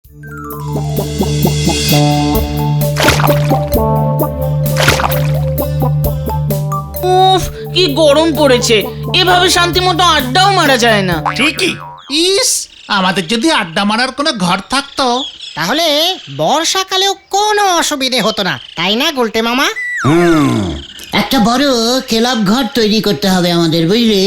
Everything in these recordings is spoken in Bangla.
উফ, কি গরম পড়েছে, এভাবে শান্তি মতো আড্ডাও মারা যায় না। ঠিকই। ইস, আমাদের যদি আড্ডা মারার কোনো ঘর থাকতো। তাহলে বর্ষাকালেও কোনো অসুবিধে হতো না, তাই না গুলটে মামা? একটা বড় ক্লাব ঘর তৈরি করতে হবে আমাদের, বুঝলি?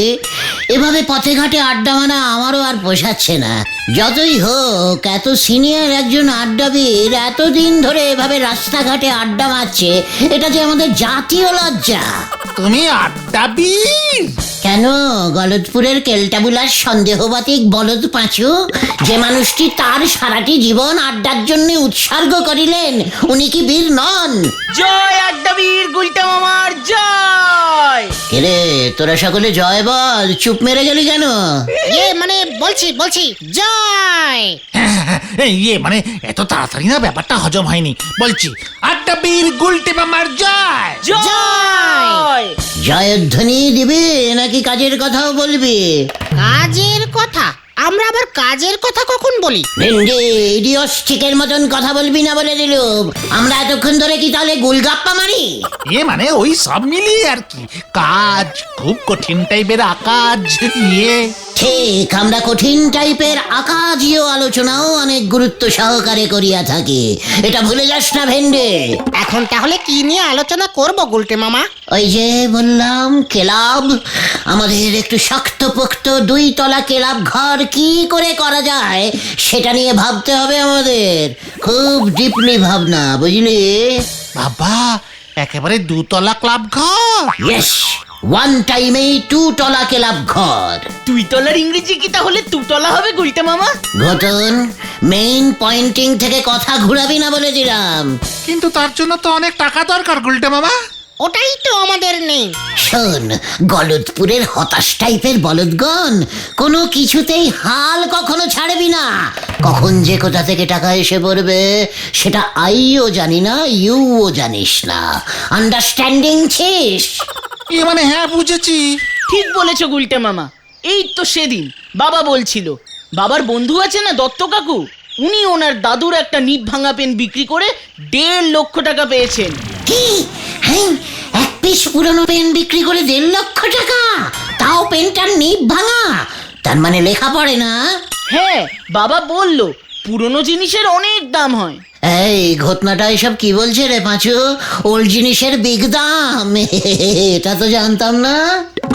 এভাবে পথে ঘাটে আড্ডা মারা আমারও আর পোষাচ্ছে না। যতই হোক, এত সিনিয়র একজন আড্ডাবিদ এতদিন ধরে এভাবে রাস্তাঘাটে আড্ডা মারছে, এটা যে আমাদের জাতীয় লজ্জা। তুমি আড্ডাবিদ? কেন, গলদপুরের কেলটাবুলার সন্দেহবাতিক বলদ পাঁচু, যে মানুষটি তার সারাটি জীবন আড্ডার জন্য উৎসর্গ করিলেন, উনি কি বীর নন? জয় আড্ডাবীর গুলটে মামার জয়। রে, তোরা সকলে জয় বল, চুপ মেরে গেলি কেন? মানে বলছি জয়। ইয়ে মানে এত তাড়াতাড়ি না ব্যাপারটা হজম হয়নি। বলছি, আড্ডাবিদ গুলটে মামার জয়। জয়। জয়ধ্বনি দিবি নাকি কাজের কথাও বলবি? কাজের কথা? আমরা আবার কাজের কথা কখন বলি? ভেন্ডি, ইডিওস্টিকের মতন কথা বলবি না বলে দিলুম। আমরা এতক্ষণ ধরে কি তাহলে গুলগাপ্পা মারি? মানে ওই সব মিলিয়ে আর কি, কাজ খুব কঠিন টাইপের আকাজ। ঠিক, আমরা কঠিন টাইপের আকাজীয় আলোচনাও অনেক গুরুত্ব সহকারে করিয়া থাকি, এটা ভুলে যাস না ভেন্ডে। এখন তাহলে কি নিয়ে আলোচনা করব গুলটে মামা? ওই যে বললাম, ক্লাব। আমাদের একটু শক্তপোক্ত 2 তলা ক্লাব ঘর কি করে করা যায় সেটা নিয়ে ভাবতে হবে আমাদের, খুব ডিপলি ভাবনা, বুঝলি? বাবা, একেবারে 2 তলা ক্লাব ঘর? ইয়েস, 1 টাইমে 2 তলা ক্লাব ঘর। 2 তলার ইংরেজি কি তাহলে 2 তলা হবে গুলটে মামা? ঘটন, মেইন পয়েন্টিং থেকে কথা ঘুরাবি না বলে দিলাম। কিন্তু তার জন্য তো অনেক টাকা দরকার গুলটে মামা। ওটাই তো আমাদের নেই। শোন, গলদপুরের হতাশ টাইপের বলদগণ, কোনো কিছুতেই হাল কখনো ছাড়বি না। কখন যে কোথা থেকে টাকা এসে পড়বে সেটা আইও জানি না, ইউও জানিস না। আন্ডারস্ট্যান্ডিং ছিস? মানে হ্যাঁ, বুঝেছি। ঠিক বলেছো গুলটে মামা। এই তো সেদিন বাবা বলছিল, বাবার বন্ধু আছে না দত্ত কাকু, উনি ওনার দাদুর একটা নিব ভাঙা পেন বিক্রি করে 1.5 লক্ষ টাকা পেয়েছেন। কি? হ্যাঁ, 1 পিস পুরনো পেন বিক্রি করে 1.5 লক্ষ টাকা? তাও পেনটার নিব ভাঙা? তার মানে লেখা পড়ে না? হ্যাঁ, বাবা বলল পুরনো জিনিসের অনেক দাম হয়। এই ঘটনাটা এসব কি বলছে রে পাঁচু? ওল্ড জিনিসের বিগ দাম, এটা তো জানতাম না।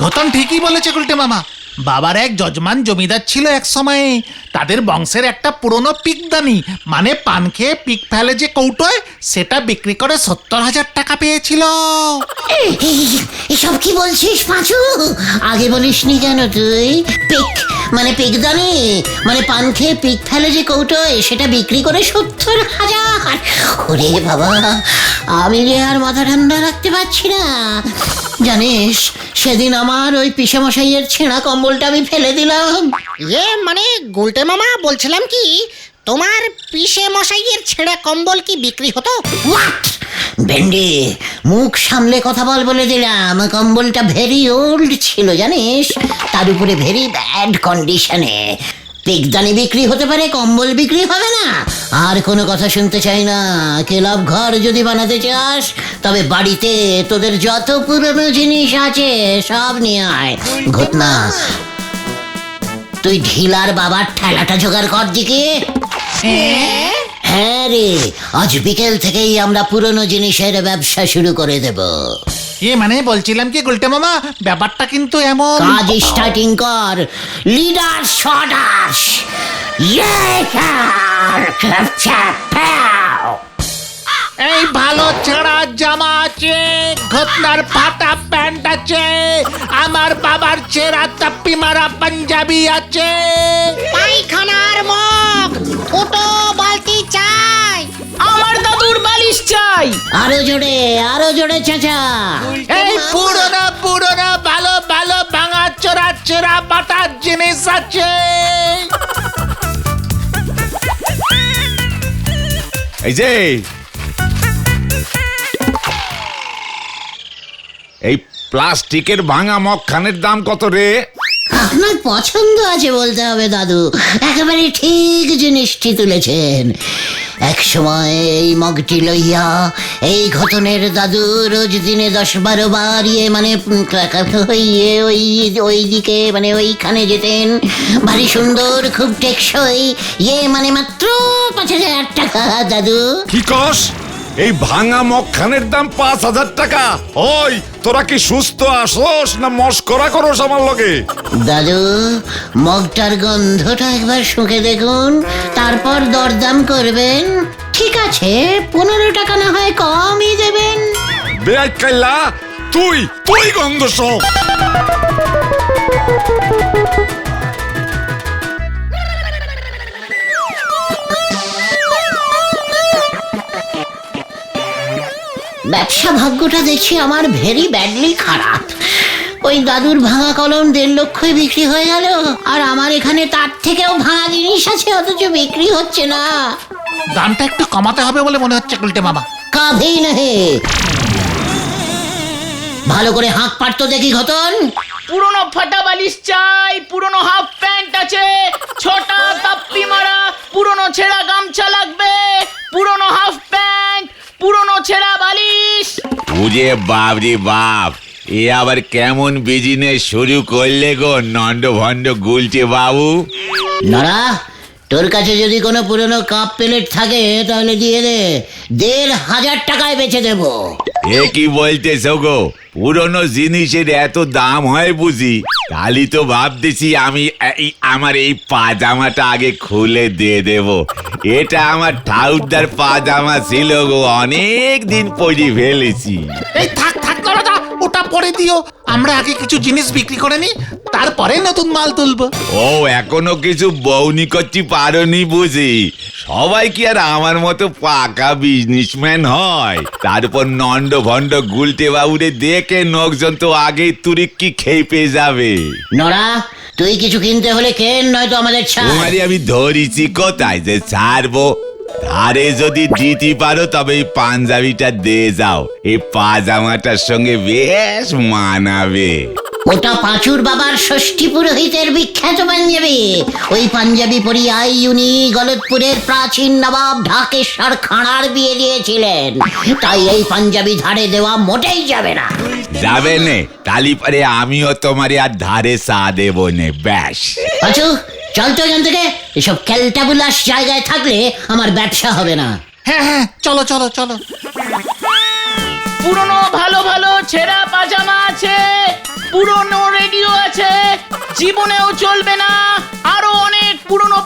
ঘটন ঠিকই বলেছে গুলটে মামা। বাবার এক যজমান জমিদার ছিল এক সময়ে, তাদের বংশের একটা পুরনো পিকদানি, মানে পান খেয়ে পিক ফেলে যে কৌটোয়, সেটা বিক্রি করে 70,000 টাকা পেয়েছিল। এসব কি বলছিস পাঁচু? আগে বলিসনি কেন তুই? পিক মানে পিকদানি, মানে পান খেয়ে পিক ফেলে যে কৌটোয়, সেটা বিক্রি করে 70,000? ওরে বাবা, আমি যে আর মাথা ঠান্ডা রাখতে পারছি না। জানিস, সেদিন আমার ওই পিসেমশাইয়ের ছেঁড়া কম্বলটা আমি ফেলে দিলাম। মানে গুলটে মামা, বলছিলাম কি, তোমার পিসে মশাইয়ের ছেঁড়া কম্বল কি বিক্রি হতো? হোয়াট? ভেন্ডি, মুখ সামলে কথা বল বলে দিলাম। কম্বলটা ভেরি ওল্ড ছিল জানিস, তার উপরে ভেরি ব্যাড কন্ডিশনে। পিকদানি বিক্রি হতে পারে, কম্বল বিক্রি হবে না? আর কোনো কথা শুনতে চাই না। ক্লাব ঘর যদি বানাতে চাস, তবে বাড়িতে তোদের যত পুরনো জিনিস আছে সব নিয়ে আয়। ঘটনা, তুই ঢিলার বাবার ঠেলাটা জোগাড় কর দিকে। হ্যাঁ রে, আজ বিকেল থেকেই আমরা পুরনো জিনিসের ব্যবসা শুরু করে দেব। মানে বলছিলাম কি গুলটে মামা, ব্যাপারটা কিন্তু এমন। কাজ স্টার্টিং কর, লিডার শটাস। এই ভালো ছেঁড়া জামা আছে, ঘটনার ফাটা প্যান্ট আছে, আমার বাবার ছেঁড়া তাপ্পি মারা পাঞ্জাবি আছে, পায়খানার মগ, ফুটো বালতি চাই, আমার দাদুর বালিশ চাই। আরো জোরে চাচা। এই পুরোনো ভালো ভালো ভাঙা চোরা চেরা বাটার জিনিস আছে। এই যে এই প্লাস্টিকের ভাঙা মগখানের দাম কত রে? আপনার পছন্দ আছে বলতে হবে দাদু, একেবারে ঠিক জিনিসটি তুলেছেন। এক সময় এই মগটি লইয়া এই ঘটনের দাদু রোজ দিনে 10-12 বার ওই দিকে ওইখানে যেতেন। ভারী সুন্দর, খুব টেকসই, মাত্র 5,000 টাকা দাদু। কি কস? এই ভাঙা মগখানের দাম 5,000 টাকা? ওই তোরা কি সুস্থ আসোস না মস্করা করোস আমার লগে? দাদু, মগটার গন্ধটা একবার শুঁকে দেখুন, তারপর দরদাম করবেন। ঠিক আছে, 15 টাকা না হয় কমই দেবেন। বেআই কাইলা, তুই গন্ধ শোক। ব্যবসা ভাগ্যটা দেখছি আমার ভেরি ব্যাডলি খারাপ। ওই দাদুর ভাঙা কলম 1.5 লক্ষই বিক্রি হয়ে গেল, আর আমার এখানে তার থেকেও ভাঙা জিনিস আছে, অথচ বিক্রি হচ্ছে না। দামটা একটু কমাতে হবে বলে মনে হচ্ছে গুলটে মামা। কাভি নেই। ভালো করে হাঁক পারতো দেখি ঘটন। পুরনো ফাটা বালিশ চাই, পুরনো হাফ প্যান্ট আছে, 6টা তাপ্পি মারা, পুরনো ছেঁড়া গামছা লাগবে, পুরনো হাফ প্যান্ট, পুরনো ছেঁড়া বালিশ। বুঝে বাপ রে বাপ, এ আবার কেমন বিজনেস শুরু করলে গো নন্দ ভন্ড গুলছে বাবু? নড়া, তোর কাছে যদি কোনো পুরনো কাপ প্লেট থাকে তাহলে দিয়ে দে, 1,500 টাকায় বেচে দেবো। এ কি বলতেছ গো? পুরনো জিনিসের এত দাম হয় বুঝি? কালি তো ভাবতেছি আমি আমার এই পাজামাটা আগে খুলে দিয়ে দেব। এটা আমার ঠাউরদার পাজামা ছিল গো, অনেক দিন পরে ফেলেছি। এই থাক দাদা, ওটা পরে দিও। আমরা আগে কিছু জিনিস বিক্রি করে নি, তারপরে নতুন মাল তুলবো। ও, এখনো কিছু বউনি করতে পারোনি বুঝি? সবাই কি আর আমার মতো পাকা বিজনেসম্যান হয়? তারপর নন্দ ভন্ড গুলটে বাবুরে দেখে লোকজন তো আগেই তুরিক্কি খেপে যাবে। নড়া, তুই কিছু কিনতে হলে কেন, নয়তো আমাদের ছাড়। তোমারই আমি ধরিছি কোথায় যে ছাড়বো? ধারে যদি দিতে পারো তবে এই পাঞ্জাবিটা দিয়ে যাও, এই পাজামাটার সঙ্গে বেশ মানাবে। ওটা পাঁচুর বাবার ষষ্ঠী পুরোহিতের বিখ্যাত পাঞ্জাবি। ওই পাঞ্জাবি পরিয়াই উনি গলতপুরের প্রাচীন নবাব ঢাকেশ্বর খাঁড়ার বিয়ে দিয়েছিলেন, তাই এই পাঞ্জাবি ধারে দেওয়া মোটেই যাবে না। যাবে নে, তালি পরে আমিও তোমার আর ধারে চা দেবো নে। ব্যাস পাঁচু, চল তো এখান থেকে। এসব ক্যালটাবুলাস জায়গায় থাকলে আমার ব্যবসা হবে না। হ্যাঁ, চলো চলো চলো। পুরনো ভালো ভালো ছেঁড়া পাজামা আছে, পুরনো রেডিও আছে, জীবনেও চলবে না, আরো অনেক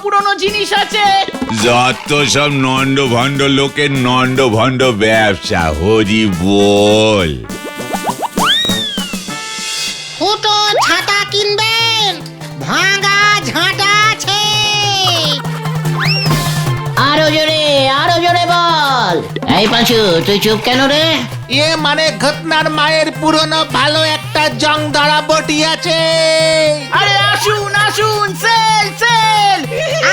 পুরনো জিনিস আছে। যত সব নন্দ ভন্ড লোকের নন্দ ভন্ড ব্যবসা, হরি বল। ফুটো ছাতা কিনবেন, ভাঙা ঝাঁটা আছে। আরো জোরে বল। এই পাঁচু, তুই চুপ কেন রে? ঘটনার মায়ের পুরনো ভালো একটা জং ধরা বটি আছে। আরে আসুন আসুন, সেল সেল।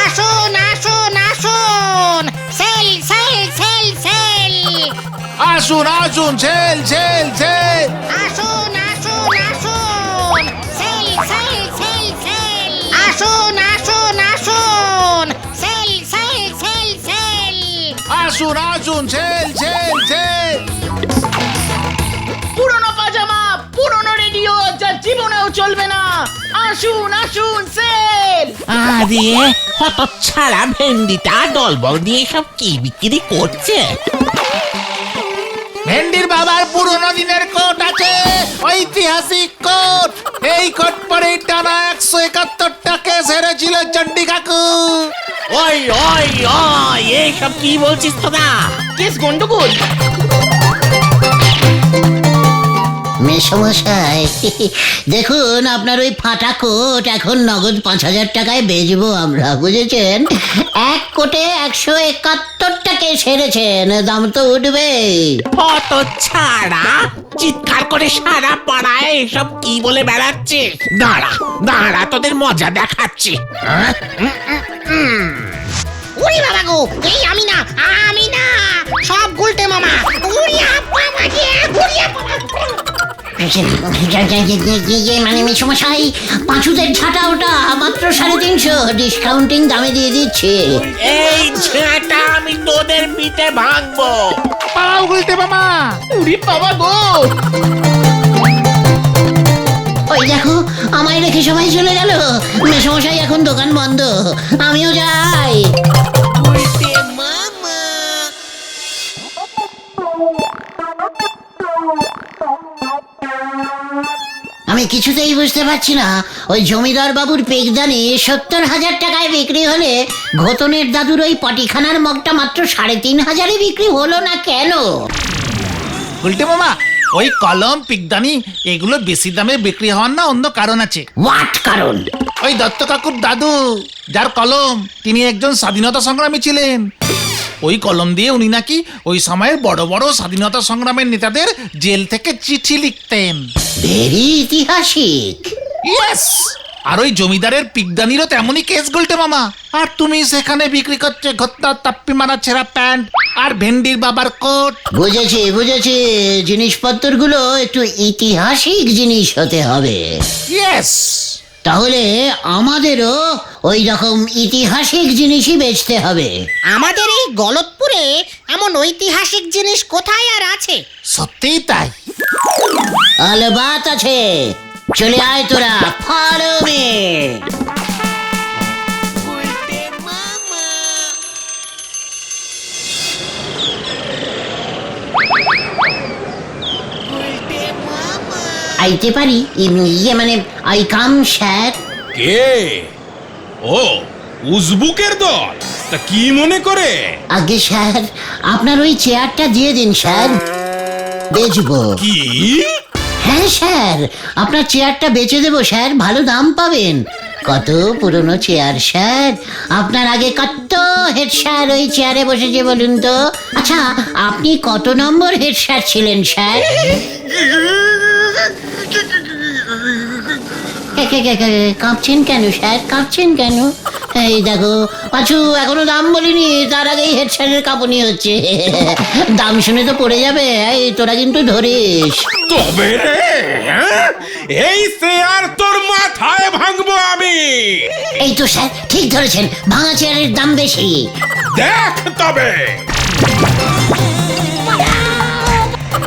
আসুন আসুন আসুন, সেল সেল সেল সেল। আসুন সেল সেল সেল। আসুন আসুন আসুন, সেল সেল সেল সেল। আসুন আসুন আসুন, সেল সেল সেল সেল। আসুন সেল সেল সেল। পুরনো পাজামা, পুরনো রেডিও, যা জীবনেও চলবে না। আসুন আসুন, সেল। আরে হতচ্ছাড়া ভেন্ডিটা দলবল দিয়ে সব কি বিক্রি করছে? ভেন্ডির বাবার পুরনো দিনের কোট আছে, ঐতিহাসিক কোট। এই কোট পরে টানা 171 টাকা সেরেছিল চন্ডী কাকু। ওই এইসব কি বলছিস তোরা? কেস গন্ডগোল। মেসমশাই, দেখুন আপনার ওই ফাটা কোট এখন নগদ 5,000 টাকায় বেচবো আমরা, বুঝেছেন? এক কোটে 171 টাকায় সেরেছেন, দাম তো উঠবে। হতচ্ছাড়া, চিৎকার করে সারা পাড়ায় এসব কি বলে বেড়াচ্ছে? দাঁড়া তোদের মজা দেখাচ্ছি। উড়ি বাবা গো, এই আমি না, সব গুলটে মামা। উড়িয়া বাবা গে, উড়িয়া বাবা। মানে মেসমশাই পাঁচুদের ঝাঁটা ওটা মাত্র 350 ডিসকাউন্টিং দামে দিয়ে দিচ্ছে। এই ঝাঁটা আমি তোদের পিঠে ভাঙবো। পাও গুলটে মামা। উড়ি বাবা গো, ওই দেখো আমায় রেখে সবাই চলে গেল। মেসমশাই এখন দোকান বন্ধ, আমিও যাই। আমি কিছুতেই বুঝতে পারছি না, ওই জমিদার বাবুর পেকদানি 70,000 টাকায় বিক্রি হলে ঘোতনের দাদুর ওই পটিখানার মগটা মাত্র 3,500-এ বিক্রি হলো না কেন? গুলটে মামা, ওই কলম পিকদানি এগুলো বেশি দামে বিক্রি হওয়ার না অন্য কারণ আছে। হোয়াট কারণ? ওই দত্ত কাকুর দাদু যার কলম, তিনি একজন স্বাধীনতা সংগ্রামী ছিলেন। ওই কলম দিয়ে উনি নাকি ওই সময়ের বড় বড় স্বাধীনতা সংগ্রামের নেতাদের জেল থেকে চিঠি লিখতেন। ভেরি ইতিহাসিক। ইয়েস। আর ওই জমিদারের পিকদানিরও তেমনই কেস গুলটে মামা। আর তুমি সেখানে বিক্রি করছে ঘত্তা তাপ্পি মারা ছেঁড়া প্যান্ট আর ভেন্ডির বাবার কোট। বুঝেছি বুঝেছি, জিনিসপত্রগুলো একটু ইতিহাসিক জিনিস হতে হবে। ইয়েস। তাহলে আমাদেরও ওই রকম ইতিহাসিক জিনিসই বেচতে হবে। আমাদের এই গলতপুরে এমন ঐতিহাসিক জিনিস কোথায় আর আছে? সত্যিই তাই। আলবাত আছে, চলে আয় তোরা, ফলো মি। আইতে পারি? ইয়ে মানে আই কাম স্যার। কে? ও উজবুকের দল, তা কি মনে করে? আগে স্যার আপনার ওই চেয়ারটা দিয়ে দিন স্যার, বেচবো। কি? হ্যাঁ স্যার, আপনার চেয়ারটা বেচে দেবো স্যার, ভালো দাম পাবেন। কত পুরনো চেয়ার স্যার, আপনার আগে কত হেড স্যার ওই চেয়ারে বসেছে বলুন তো। আচ্ছা আপনি কত নম্বর হেড স্যার ছিলেন স্যার? কাঁপছেন কেন স্যার, কাঁপছেন কেন? এই দেখো পাঁচু, এখনো দাম বলিনি, তার আগেই হেড স্যারের কাঁপুনি হচ্ছে। দাম শুনে তো পড়ে যাবে, এই তোরা কিন্তু ধরিস। তবে রে, হ্যাঁ? এই চেয়ার তোর মাথায় ভাঙবো আমি। এই তো স্যার ঠিক ধরেছেন, ভাঙা চেয়ারের দাম বেশি। দেখ তবে।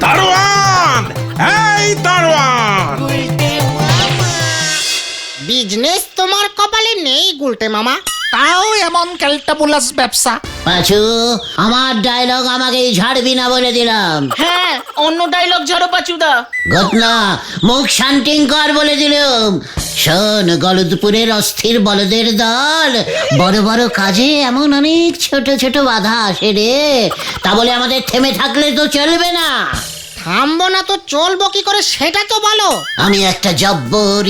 দারোয়ান, এই দারোয়ান। বিজনেস তোমার কপালে নেই গুলটে মামা। তাও এমন ক্যালটাবুলাস ব্যবসা। পাঁচু, আমার ডায়লগ আমাকেই ঝাড়বি না বলে দিলাম। হ্যাঁ অন্য ডায়লগ ঝাড়ো পাচুদা। ঘটনা মুখ শান্তিং কর বলে দিলাম। শোন, গলদপুরের অস্থির বলদের দল, বড় বড় কাজে এমন অনেক ছোট ছোট বাধা আসে রে। তা বলে আমাদের থেমে থাকলে তো চলবে না। থামবো না তো চলবো কি করে সেটা তো বলো। আমি একটা জব্বর